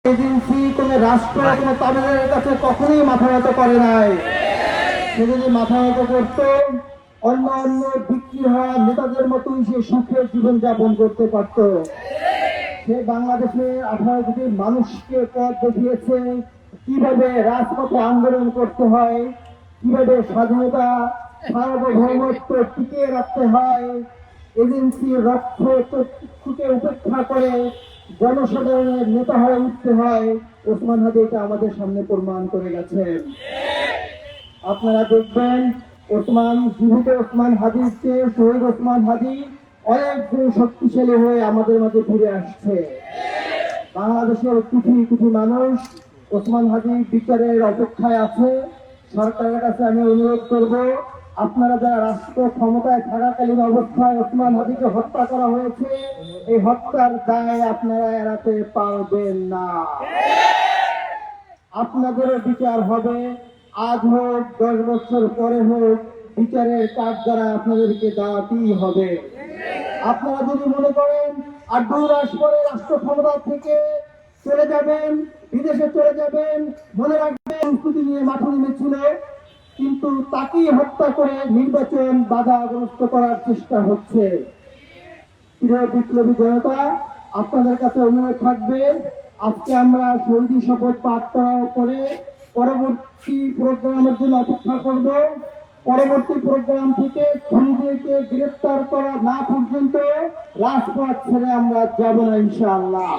Agency কোন রাষ্ট্র কোন তামিলের কাছে কখনোই মাথা নত করে নাই। সে যদি মাথা নত করতো অন্য অন্য বিক্রি হওয়া নেতাদের মতোই সে সুখের জীবন যাপন করতে পারত। সে বাংলাদেশের 18 কোটি মানুষকে পথ দেখিয়েছে কিভাবে রাজপথে আন্দোলন করতে হয়, কিভাবে স্বাধীনতা সার্বভৌমত্ব টিকিয়ে রাখতে হয়। এজেন্সির রক্ষকে উপেক্ষা করে জনসাধারণের নেতা হয়ে উঠতে হয়। ওসমান হাদি এটা আমাদের সামনে প্রমাণ করে গেছেন। আপনারা দেখবেন জীবিত ওসমান হাদির চেয়ে শহীদ ওসমান হাদি অনেক গুণ শক্তিশালী হয়ে আমাদের মাঝে ফিরে আসছে। বাংলাদেশের কোটি কোটি মানুষ ওসমান হাদি বিচারের অপেক্ষায় আছে। সরকারের কাছে আমি অনুরোধ করব, আপনারা যারা রাষ্ট্র ক্ষমতায় থাকাকালীন অবস্থায় ওসমান হাদিকে হত্যা করা হয়েছে, এই হত্যার দায় আপনারা এড়াতে পারবেন না। আপনাদেরও বিচার হবে, আজ হোক 10 বছর পরে হোক, বিচারের কাজ দ্বারা আপনাদেরকে দাঁড়াতেই হবে। আপনারা যদি মনে করেন আর 2 মাস পরে রাষ্ট্র ক্ষমতা থেকে চলে যাবেন, বিদেশে চলে যাবেন, মনে রাখবেন প্রস্তুতি নিয়ে মাঠে নেমেছিল, কিন্তু তাকেই হত্যা করে নির্বাচন বাধাগ্রস্ত করার চেষ্টা হচ্ছে। প্রিয় বিপ্লবী জনতা, আপনাদের কাছে অনুরোধ থাকবে, আজকে আমরা শহীদ শপথ পাঠ করার পরে পরবর্তী প্রোগ্রামের জন্য অপেক্ষা করব। পরবর্তী প্রোগ্রাম থেকে খুনিদেরকে গ্রেফতার করা না পর্যন্ত রাজপথ ছেড়ে আমরা যাব না ইনশাআল্লাহ।